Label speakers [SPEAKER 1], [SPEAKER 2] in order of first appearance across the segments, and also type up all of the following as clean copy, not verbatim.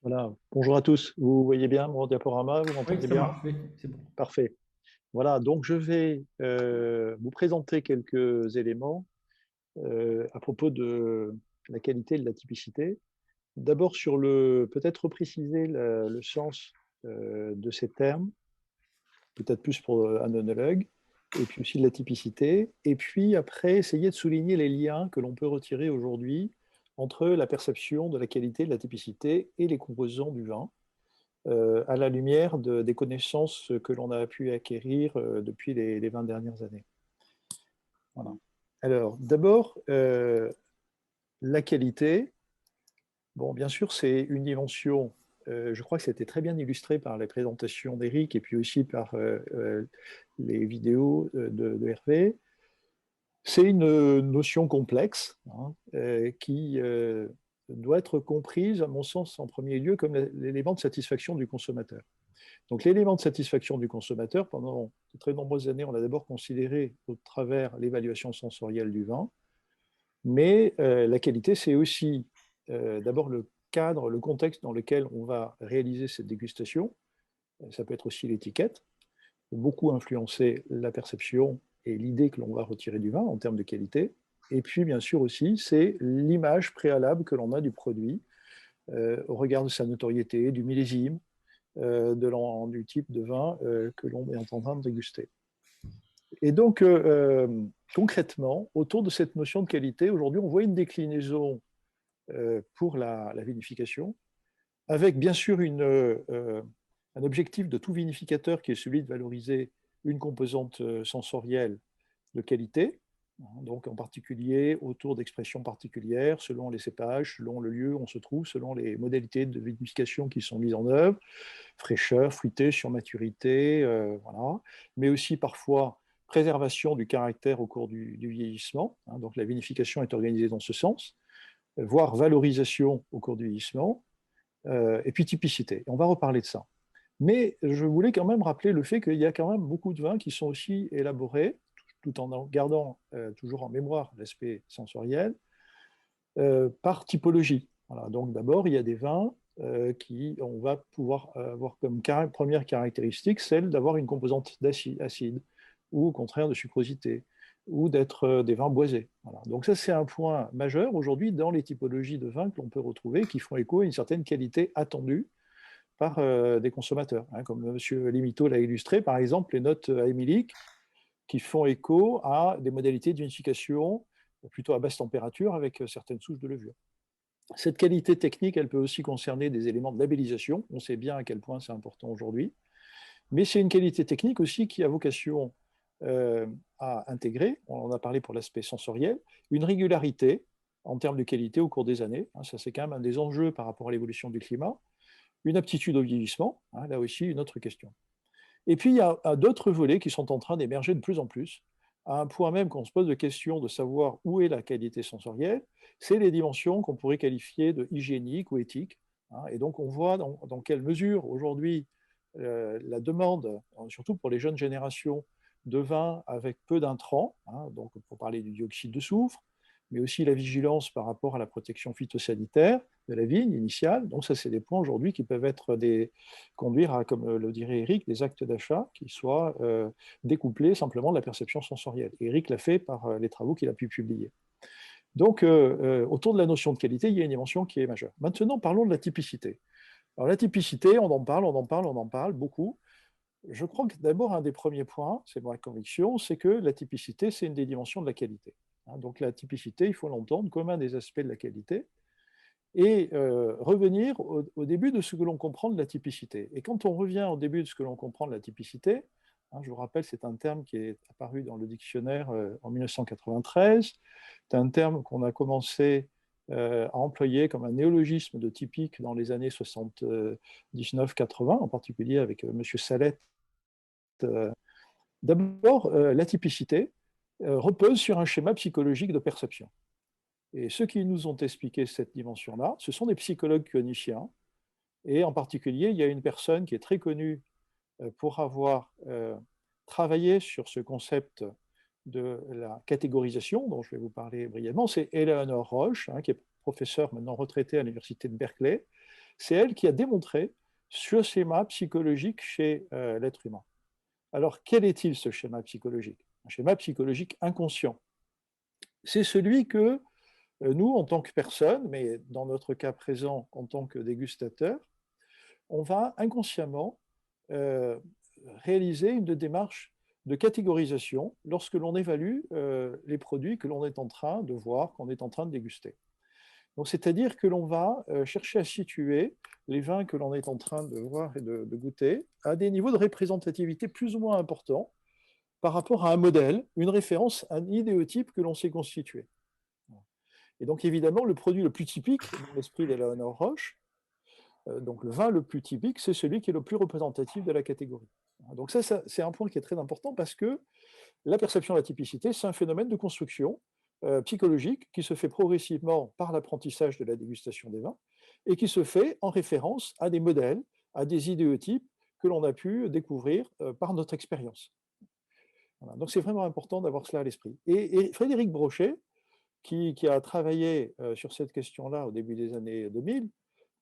[SPEAKER 1] Voilà. Bonjour à tous. Vous voyez bien mon diaporama? Vous
[SPEAKER 2] Oui,
[SPEAKER 1] m'entendez
[SPEAKER 2] ça
[SPEAKER 1] bien?
[SPEAKER 2] marche, oui, c'est bon.
[SPEAKER 1] Parfait. Voilà, donc je vais vous présenter quelques éléments à propos de la qualité de la typicité. D'abord sur peut-être repréciser le sens de ces termes, peut-être plus pour un œnologue, et puis aussi de la typicité. Et puis après, essayer de souligner les liens que l'on peut retirer aujourd'hui entre la perception de la qualité de la typicité et les composants du vin à la lumière des connaissances que l'on a pu acquérir depuis les 20 dernières années. Voilà. Alors, d'abord, la qualité. Bon, bien sûr, c'est une dimension, je crois que c'était très bien illustré par les présentations d'Éric et puis aussi par les vidéos de Hervé. C'est une notion complexe hein, qui doit être comprise, à mon sens, en premier lieu, comme l'élément de satisfaction du consommateur. Donc l'élément de satisfaction du consommateur, pendant de très nombreuses années, on l'a d'abord considéré au travers l'évaluation sensorielle du vin, mais la qualité, c'est aussi d'abord le cadre, le contexte dans lequel on va réaliser cette dégustation. Ça peut être aussi l'étiquette, beaucoup influencer la perception et l'idée que l'on va retirer du vin en termes de qualité. Et puis, bien sûr aussi, c'est l'image préalable que l'on a du produit au regard de sa notoriété, du millésime, du type de vin que l'on est en train de déguster. Et donc, concrètement, autour de cette notion de qualité, aujourd'hui, on voit une déclinaison pour la vinification, avec bien sûr un objectif de tout vinificateur qui est celui de valoriser une composante sensorielle de qualité, donc en particulier autour d'expressions particulières, selon les cépages, selon le lieu où on se trouve, selon les modalités de vinification qui sont mises en œuvre, fraîcheur, fruité, surmaturité, voilà. Mais aussi parfois préservation du caractère au cours du vieillissement, hein, donc la vinification est organisée dans ce sens, voire valorisation au cours du vieillissement, et puis typicité. Et on va reparler de ça. Mais je voulais quand même rappeler le fait qu'il y a quand même beaucoup de vins qui sont aussi élaborés, tout en gardant toujours en mémoire l'aspect sensoriel, par typologie. Voilà. Donc d'abord, il y a des vins qui, on va pouvoir avoir comme première caractéristique celle d'avoir une composante acide, ou au contraire de sucrosité, ou d'être des vins boisés. Voilà. Donc ça, c'est un point majeur aujourd'hui dans les typologies de vins que l'on peut retrouver, qui font écho à une certaine qualité attendue par des consommateurs. Hein, comme M. Limito l'a illustré, par exemple, les notes améliques qui font écho à des modalités d'unification plutôt à basse température avec certaines souches de levure. Cette qualité technique, elle peut aussi concerner des éléments de labellisation. On sait bien à quel point c'est important aujourd'hui. Mais c'est une qualité technique aussi qui a vocation à intégrer, on en a parlé pour l'aspect sensoriel, une régularité en termes de qualité au cours des années. Ça, c'est quand même un des enjeux par rapport à l'évolution du climat. Une aptitude au vieillissement, là aussi, une autre question. Et puis, il y a d'autres volets qui sont en train d'émerger de plus en plus, à un point même qu'on se pose de questions de savoir où est la qualité sensorielle, c'est les dimensions qu'on pourrait qualifier de hygiéniques ou éthiques. Et donc, on voit dans quelle mesure aujourd'hui la demande, surtout pour les jeunes générations, de vin avec peu d'intrants, donc pour parler du dioxyde de soufre, mais aussi la vigilance par rapport à la protection phytosanitaire de la vigne initiale. Donc ça, c'est des points aujourd'hui qui peuvent conduire à, comme le dirait Eric, des actes d'achat qui soient découplés simplement de la perception sensorielle. Et Eric l'a fait par les travaux qu'il a pu publier. Donc, autour de la notion de qualité, il y a une dimension qui est majeure. Maintenant, parlons de la typicité. Alors la typicité, on en parle, on en parle, on en parle beaucoup. Je crois que d'abord, un des premiers points, c'est ma conviction, c'est que la typicité, c'est une des dimensions de la qualité. Donc la typicité, il faut l'entendre comme un des aspects de la qualité et revenir au début de ce que l'on comprend de la typicité. Et quand on revient au début de ce que l'on comprend de la typicité, je vous rappelle, c'est un terme qui est apparu dans le dictionnaire en 1993, c'est un terme qu'on a commencé à employer comme un néologisme de typique dans les années 79-80, en particulier avec M. Salette. D'abord, la typicité repose sur un schéma psychologique de perception. Et ceux qui nous ont expliqué cette dimension-là, ce sont des psychologues cliniciens. Et en particulier, il y a une personne qui est très connue pour avoir travaillé sur ce concept de la catégorisation, dont je vais vous parler brièvement. C'est Eleanor Roche, qui est professeure maintenant retraitée à l'université de Berkeley, c'est elle qui a démontré ce schéma psychologique chez l'être humain. Alors, quel est-il ce schéma psychologique? Un schéma psychologique inconscient. C'est celui que nous, en tant que personne, mais dans notre cas présent en tant que dégustateur, on va inconsciemment euh, réaliser une démarche de catégorisation lorsque l'on évalue les produits que l'on est en train de voir, qu'on est en train de déguster. Donc, c'est-à-dire que l'on va chercher à situer les vins que l'on est en train de voir et de goûter à des niveaux de représentativité plus ou moins importants par rapport à un modèle, une référence, un idéotype que l'on s'est constitué. Et donc, évidemment, le produit le plus typique, dans l'esprit d'Eleanor Roche, donc le vin le plus typique, c'est celui qui est le plus représentatif de la catégorie. Donc ça c'est un point qui est très important parce que la perception de la typicité, c'est un phénomène de construction psychologique qui se fait progressivement par l'apprentissage de la dégustation des vins et qui se fait en référence à des modèles, à des idéotypes que l'on a pu découvrir par notre expérience. Voilà. Donc c'est vraiment important d'avoir cela à l'esprit. Et Frédéric Brochet, qui a travaillé sur cette question-là au début des années 2000,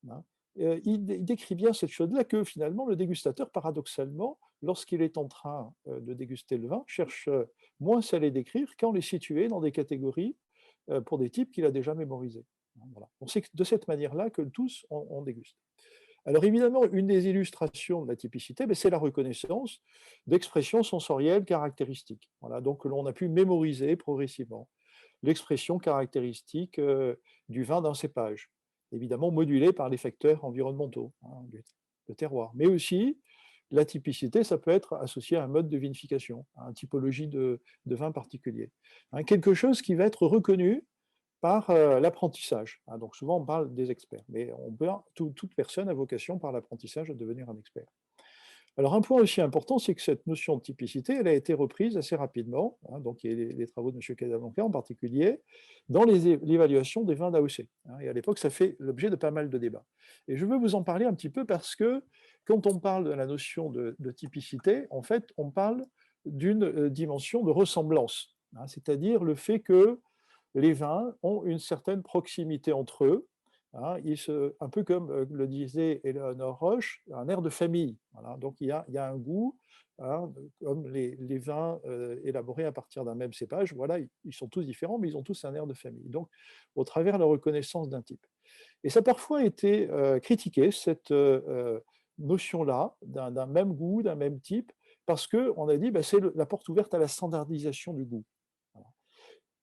[SPEAKER 1] hein, il décrit bien cette chose-là que finalement le dégustateur, paradoxalement, lorsqu'il est en train de déguster le vin, cherche moins à les décrire qu'à les situer dans des catégories pour des types qu'il a déjà mémorisés. Voilà. On sait que de cette manière-là que tous on déguste. Alors évidemment, une des illustrations de la typicité, c'est la reconnaissance d'expressions sensorielles caractéristiques. Voilà, donc l'on a pu mémoriser progressivement l'expression caractéristique du vin d'un cépage, évidemment modulée par les facteurs environnementaux, hein, le terroir. Mais aussi, la typicité, ça peut être associé à un mode de vinification, à une typologie de vin particulier. Hein, quelque chose qui va être reconnu par l'apprentissage. Hein, donc souvent, on parle des experts, mais toute personne a vocation par l'apprentissage à devenir un expert. Alors un point aussi important, c'est que cette notion de typicité, elle a été reprise assez rapidement, hein, donc il y a les travaux de M. Casablanca en particulier, dans l'évaluation des vins d'AOC. Hein, et à l'époque, ça fait l'objet de pas mal de débats. Et je veux vous en parler un petit peu parce que quand on parle de la notion de typicité, en fait, on parle d'une dimension de ressemblance, hein, c'est-à-dire le fait que les vins ont une certaine proximité entre eux, hein, un peu comme le disait Eleanor Roche, un air de famille. Voilà. Donc il y a un goût, hein, comme les vins élaborés à partir d'un même cépage, voilà, ils sont tous différents, mais ils ont tous un air de famille. Donc au travers de la reconnaissance d'un type. Et ça a parfois été critiqué, cette notion-là, d'un même goût, d'un même type, parce qu'on a dit c'est la porte ouverte à la standardisation du goût. Voilà.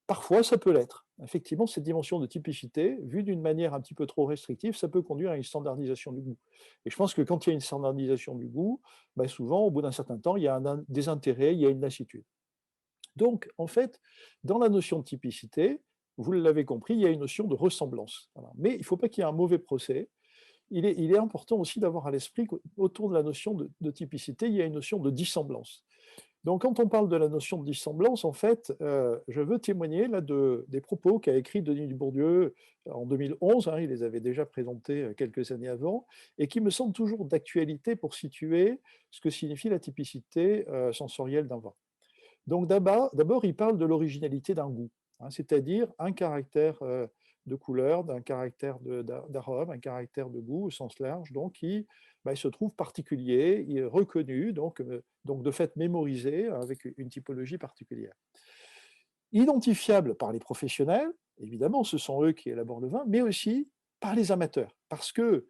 [SPEAKER 1] Parfois, ça peut l'être. Effectivement, cette dimension de typicité, vue d'une manière un petit peu trop restrictive, ça peut conduire à une standardisation du goût. Et je pense que quand il y a une standardisation du goût, souvent, au bout d'un certain temps, il y a un désintérêt, il y a une lassitude. Donc, en fait, dans la notion de typicité, vous l'avez compris, il y a une notion de ressemblance. Voilà. Mais il ne faut pas qu'il y ait un mauvais procès. Il est important aussi d'avoir à l'esprit qu'autour de la notion de typicité, il y a une notion de dissemblance. Donc, quand on parle de la notion de dissemblance, en fait, je veux témoigner là des propos qu'a écrit Denis Dubourdieu en 2011, hein, il les avait déjà présentés quelques années avant, et qui me semblent toujours d'actualité pour situer ce que signifie la typicité sensorielle d'un vin. Donc, d'abord, il parle de l'originalité d'un goût, hein, c'est-à-dire un caractère de couleur, d'un caractère d'arôme, un caractère de goût au sens large, donc qui il se trouve particulier, il est reconnu, donc de fait mémorisé avec une typologie particulière. Identifiable par les professionnels, évidemment, ce sont eux qui élaborent le vin, mais aussi par les amateurs. Parce que,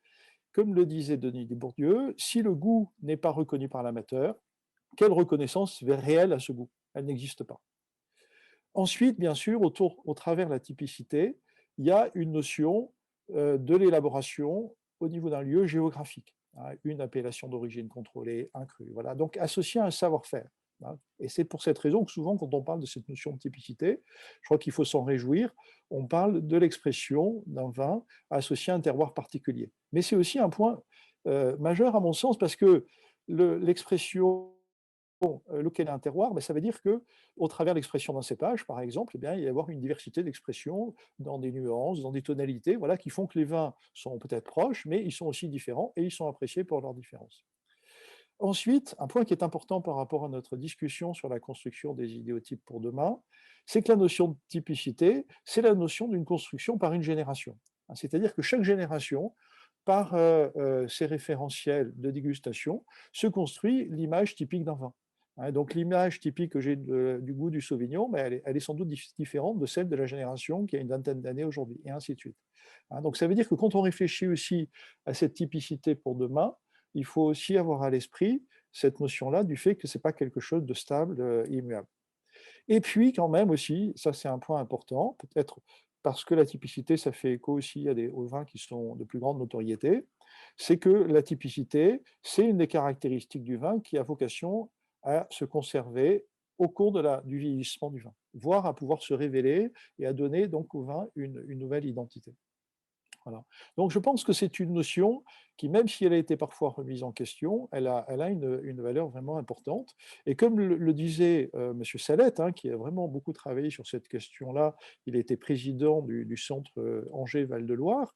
[SPEAKER 1] comme le disait Denis Dubourdieu, si le goût n'est pas reconnu par l'amateur, quelle reconnaissance réelle à ce goût? Elle n'existe pas. Ensuite, bien sûr, au travers de la typicité, il y a une notion de l'élaboration au niveau d'un lieu géographique, hein, une appellation d'origine contrôlée, un cru, voilà, donc associé à un savoir-faire. Hein. Et c'est pour cette raison que souvent, quand on parle de cette notion de typicité, je crois qu'il faut s'en réjouir, on parle de l'expression d'un vin associé à un terroir particulier. Mais c'est aussi un point majeur à mon sens, parce que l'expression lequel est un terroir, ça veut dire que, au travers de l'expression d'un cépage, par exemple, il va y avoir une diversité d'expressions dans des nuances, dans des tonalités, voilà, qui font que les vins sont peut-être proches, mais ils sont aussi différents et ils sont appréciés pour leurs différences. Ensuite, un point qui est important par rapport à notre discussion sur la construction des idéotypes pour demain, c'est que la notion de typicité, c'est la notion d'une construction par une génération. C'est-à-dire que chaque génération par ces référentiels de dégustation, se construit l'image typique d'un vin. Hein, donc l'image typique que j'ai du goût du Sauvignon, mais elle est sans doute différente de celle de la génération qui a une vingtaine d'années aujourd'hui, et ainsi de suite. Hein, donc ça veut dire que quand on réfléchit aussi à cette typicité pour demain, il faut aussi avoir à l'esprit cette notion-là du fait que ce n'est pas quelque chose de stable et immuable. Et puis quand même aussi, ça c'est un point important, peut-être parce que la typicité, ça fait écho aussi aux vins qui sont de plus grande notoriété, c'est que la typicité, c'est une des caractéristiques du vin qui a vocation à se conserver au cours du vieillissement du vin, voire à pouvoir se révéler et à donner donc au vin une nouvelle identité. Voilà. Donc je pense que c'est une notion qui, même si elle a été parfois remise en question, elle a une valeur vraiment importante. Et comme le disait M. Salette, hein, qui a vraiment beaucoup travaillé sur cette question-là, il était président du centre Angers-Val-de-Loire,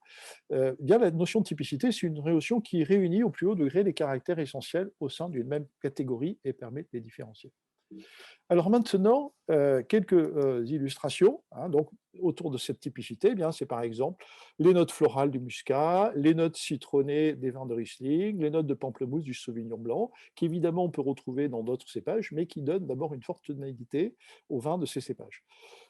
[SPEAKER 1] bien la notion de typicité, c'est une notion qui réunit au plus haut degré les caractères essentiels au sein d'une même catégorie et permet de les différencier. Alors maintenant, quelques illustrations, hein, donc, autour de cette typicité. Eh bien, c'est par exemple les notes florales du muscat, les notes citronnées des vins de Riesling, les notes de pamplemousse du Sauvignon blanc, qui évidemment on peut retrouver dans d'autres cépages, mais qui donnent d'abord une forte tonalité aux vins de ces cépages.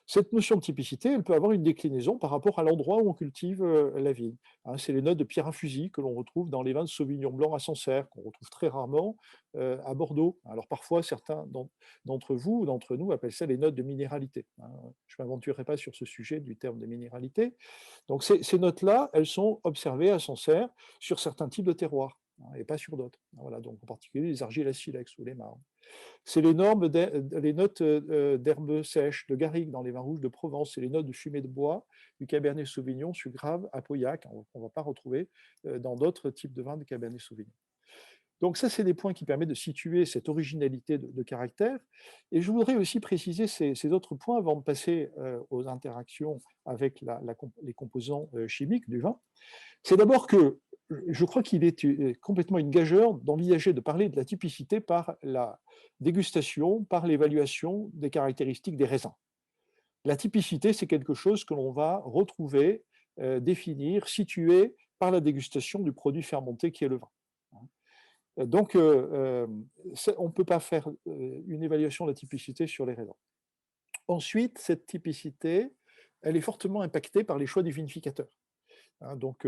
[SPEAKER 1] Cette notion de typicité, elle peut avoir une déclinaison par rapport à l'endroit où on cultive la vigne. Hein, c'est les notes de pierre à fusil que l'on retrouve dans les vins de Sauvignon blanc à Sancerre, qu'on retrouve très rarement à Bordeaux. Alors parfois, certains d'entre vous ou d'entre nous appellent ça les notes de minéralité. Hein. Je ne m'aventurerai pas sur ce sujet du terme de minéralité. Donc ces notes-là, elles sont observées à Sancerre sur certains types de terroirs, hein, et pas sur d'autres. Voilà, donc en particulier les argiles à silex ou les marnes. C'est les notes d'herbes sèches, de garrigue dans les vins rouges de Provence, c'est les notes de fumée de bois du Cabernet Sauvignon, Sugrave, à Pauillac, qu'on ne va pas retrouver dans d'autres types de vins de Cabernet Sauvignon. Donc ça, c'est des points qui permettent de situer cette originalité de caractère. Et je voudrais aussi préciser ces autres points avant de passer aux interactions avec les composants chimiques du vin. C'est d'abord que je crois qu'il est complètement une gageure d'envisager de parler de la typicité par la dégustation, par l'évaluation des caractéristiques des raisins. La typicité, c'est quelque chose que l'on va retrouver, définir, situer par la dégustation du produit fermenté qui est le vin. Donc, on ne peut pas faire une évaluation de la typicité sur les raisins. Ensuite, cette typicité, elle est fortement impactée par les choix du vinificateur. Hein, donc,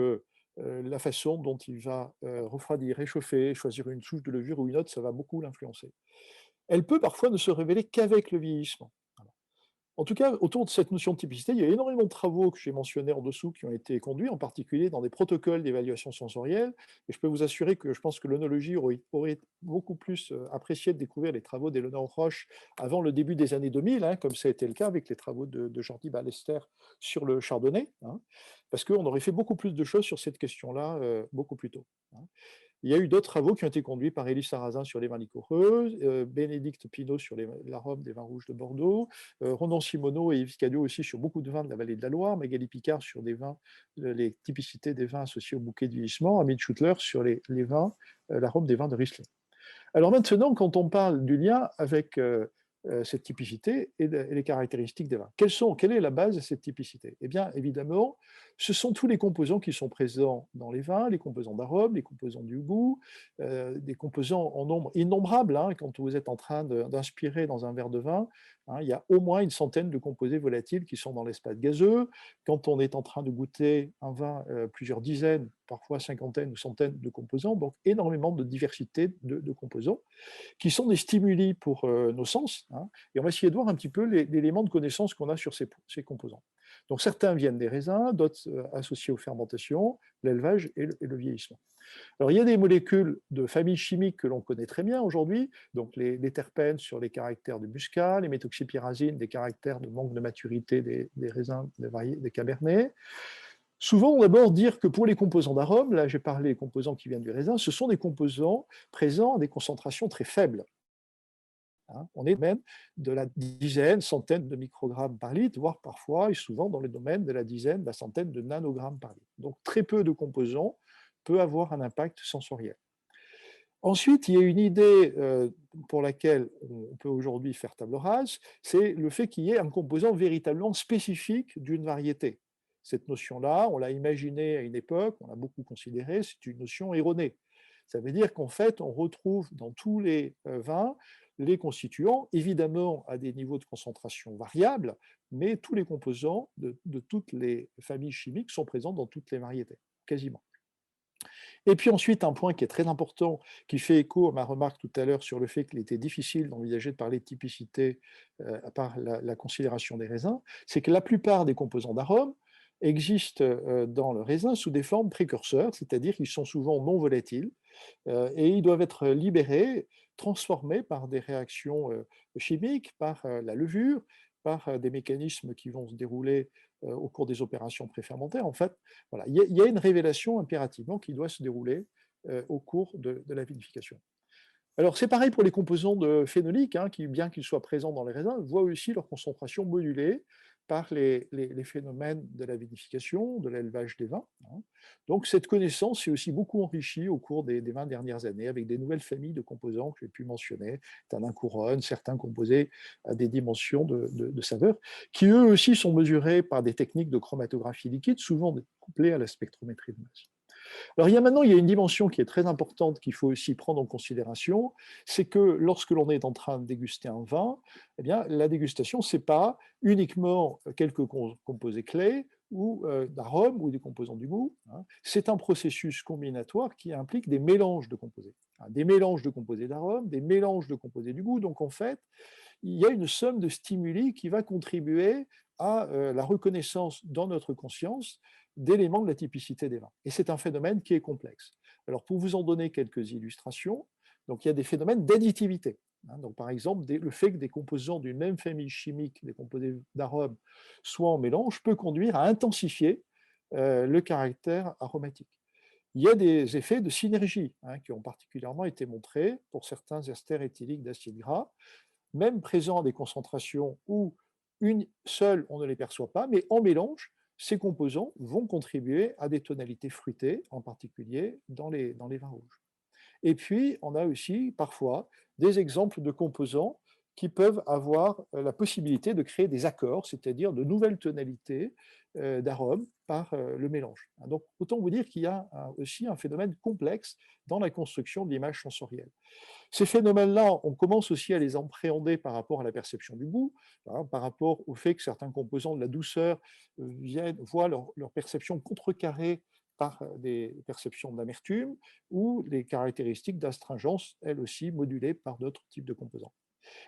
[SPEAKER 1] la façon dont il va refroidir, réchauffer, choisir une souche de levure ou une autre, ça va beaucoup l'influencer. Elle peut parfois ne se révéler qu'avec le vieillissement. En tout cas, autour de cette notion de typicité, il y a énormément de travaux que j'ai mentionnés en dessous qui ont été conduits, en particulier dans des protocoles d'évaluation sensorielle. Et je peux vous assurer que je pense que l'œnologie aurait beaucoup plus apprécié de découvrir les travaux d'Éléonore Roche avant le début des années 2000, hein, comme ça a été le cas avec les travaux de Jordi Ballester sur le chardonnay, hein, parce qu'on aurait fait beaucoup plus de choses sur cette question-là beaucoup plus tôt. Hein. Il y a eu d'autres travaux qui ont été conduits par Élie Sarrazin sur les vins liquoreux, Bénédicte Pinault sur l'arôme des vins rouges de Bordeaux, Ronan Simoneau et Yves Cadio aussi sur beaucoup de vins de la vallée de la Loire, Magali Picard sur des vins, les typicités des vins associés au bouquet de vieillissement, Amit Schutler sur les vins, l'arôme des vins de Riesling. Alors maintenant, quand on parle du lien avec cette typicité et les caractéristiques des vins, quelle est la base de cette typicité? Eh bien, évidemment, ce sont tous les composants qui sont présents dans les vins, les composants d'arôme, les composants du goût, des composants en nombre innombrable. Hein, quand vous êtes en train d'inspirer dans un verre de vin, hein, il y a au moins une centaine de composés volatiles qui sont dans l'espace gazeux. Quand on est en train de goûter un vin, plusieurs dizaines, parfois cinquantaines ou centaines de composants, donc énormément de diversité de composants, qui sont des stimuli pour nos sens. Hein, et on va essayer de voir un petit peu l'élément de connaissance qu'on a sur ces composants. Donc certains viennent des raisins, d'autres associés aux fermentations, l'élevage et le vieillissement. Alors il y a des molécules de famille chimique que l'on connaît très bien aujourd'hui, donc les terpènes sur les caractères de muscat, les méthoxypyrazines, des caractères de manque de maturité des raisins, des cabernets. Souvent, on va d'abord dire que pour les composants d'arôme, là j'ai parlé des composants qui viennent du raisin, ce sont des composants présents à des concentrations très faibles. Hein, on est même de la dizaine, centaine de microgrammes par litre, voire parfois et souvent dans le domaine de la dizaine, de la centaine de nanogrammes par litre. Donc très peu de composants peut avoir un impact sensoriel. Ensuite, il y a une idée pour laquelle on peut aujourd'hui faire table rase, c'est le fait qu'il y ait un composant véritablement spécifique d'une variété. Cette notion-là, on l'a imaginée à une époque, on l'a beaucoup considérée, c'est une notion erronée. Ça veut dire qu'en fait, on retrouve dans tous les vins les constituants, évidemment à des niveaux de concentration variables, mais tous les composants de toutes les familles chimiques sont présents dans toutes les variétés, quasiment. Et puis ensuite, un point qui est très important, qui fait écho à ma remarque tout à l'heure sur le fait qu'il était difficile d'envisager de parler de typicité à part la considération des raisins, c'est que la plupart des composants d'arômes existent dans le raisin sous des formes précurseurs, c'est-à-dire qu'ils sont souvent non volatiles et ils doivent être libérés, transformés par des réactions chimiques, par la levure, par des mécanismes qui vont se dérouler au cours des opérations préfermentaires. En fait, voilà, il y a une révélation impérativement qui doit se dérouler au cours de la vinification. Alors, c'est pareil pour les composants de phénoliques, hein, qui, bien qu'ils soient présents dans les raisins, voient aussi leur concentration modulée par les phénomènes de la vinification, de l'élevage des vins, hein. Donc, cette connaissance s'est aussi beaucoup enrichie au cours des 20 dernières années avec des nouvelles familles de composants que j'ai pu mentionner, tanin couronne, certains composés à des dimensions de saveur, qui eux aussi sont mesurés par des techniques de chromatographie liquide, souvent couplées à la spectrométrie de masse. Alors, il y a une dimension qui est très importante qu'il faut aussi prendre en considération, c'est que lorsque l'on est en train de déguster un vin, eh bien, la dégustation, ce n'est pas uniquement quelques composés clés ou d'arômes ou des composants du goût, hein. C'est un processus combinatoire qui implique des mélanges de composés, hein, des mélanges de composés d'arômes, des mélanges de composés du goût. Donc, en fait, il y a une somme de stimuli qui va contribuer à la reconnaissance dans notre conscience d'éléments de la typicité des vins. Et c'est un phénomène qui est complexe. Alors, pour vous en donner quelques illustrations, donc il y a des phénomènes d'additivité, hein. Donc, par exemple, le fait que des composants d'une même famille chimique, des composés d'arômes, soient en mélange peut conduire à intensifier le caractère aromatique. Il y a des effets de synergie, hein, qui ont particulièrement été montrés pour certains esters éthyliques d'acides gras, même présents à des concentrations où une seule, on ne les perçoit pas, mais en mélange, ces composants vont contribuer à des tonalités fruitées, en particulier dans les vins rouges. Et puis, on a aussi parfois des exemples de composants qui peuvent avoir la possibilité de créer des accords, c'est-à-dire de nouvelles tonalités d'arômes par le mélange. Donc, autant vous dire qu'il y a aussi un phénomène complexe dans la construction de l'image sensorielle. Ces phénomènes-là, on commence aussi à les appréhender par rapport à la perception du goût, hein, par rapport au fait que certains composants de la douceur voient leur perception contrecarrée par des perceptions d'amertume ou les caractéristiques d'astringence, elles aussi modulées par d'autres types de composants.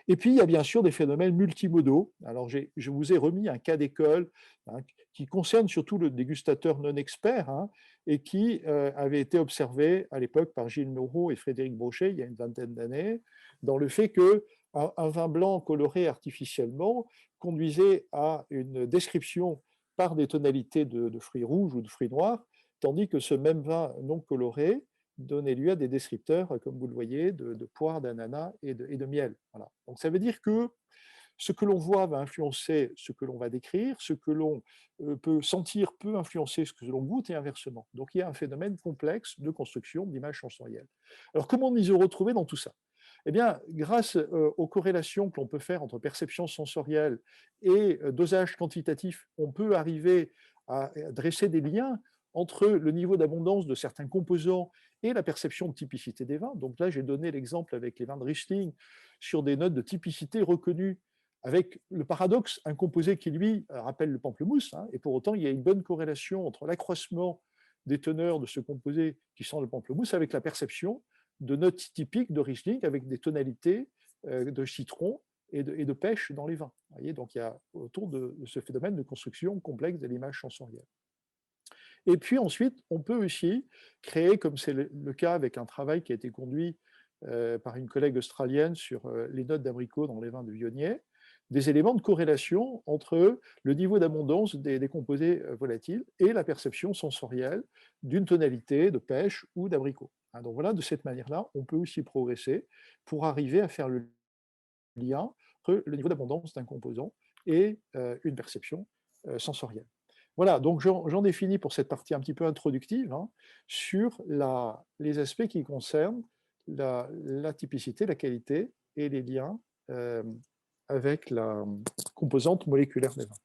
[SPEAKER 1] Et puis, il y a bien sûr des phénomènes multimodaux. Alors, je vous ai remis un cas d'école, hein, qui concerne surtout le dégustateur non expert, hein, et qui avait été observé à l'époque par Gilles Moreau et Frédéric Brochet, il y a une vingtaine d'années, dans le fait qu'un vin blanc coloré artificiellement conduisait à une description par des tonalités de fruits rouges ou de fruits noirs, tandis que ce même vin non coloré donner lieu à des descripteurs, comme vous le voyez, de poire, d'ananas et de miel. Voilà. Donc ça veut dire que ce que l'on voit va influencer ce que l'on va décrire, ce que l'on peut sentir peut influencer ce que l'on goûte et inversement. Donc il y a un phénomène complexe de construction d'images sensorielles. Alors comment nous y retrouver dans tout ça? Eh bien, grâce aux corrélations que l'on peut faire entre perception sensorielle et dosage quantitatif, on peut arriver à dresser des liens entre le niveau d'abondance de certains composants et la perception de typicité des vins. Donc là, j'ai donné l'exemple avec les vins de Riesling sur des notes de typicité reconnues, avec le paradoxe, un composé qui, lui, rappelle le pamplemousse, hein, et pour autant, il y a une bonne corrélation entre l'accroissement des teneurs de ce composé qui sent le pamplemousse avec la perception de notes typiques de Riesling avec des tonalités de citron et de pêche dans les vins. Vous voyez, donc il y a autour de ce phénomène de construction complexe de l'image sensorielle. Et puis ensuite, on peut aussi créer, comme c'est le cas avec un travail qui a été conduit par une collègue australienne sur les notes d'abricot dans les vins de Viognier, des éléments de corrélation entre le niveau d'abondance des composés volatiles et la perception sensorielle d'une tonalité de pêche ou d'abricot. Hein, donc voilà, de cette manière-là, on peut aussi progresser pour arriver à faire le lien entre le niveau d'abondance d'un composant et une perception sensorielle. Voilà, donc j'en ai fini pour cette partie un petit peu introductive, hein, sur les aspects qui concernent la typicité, la qualité et les liens avec la composante moléculaire des vins.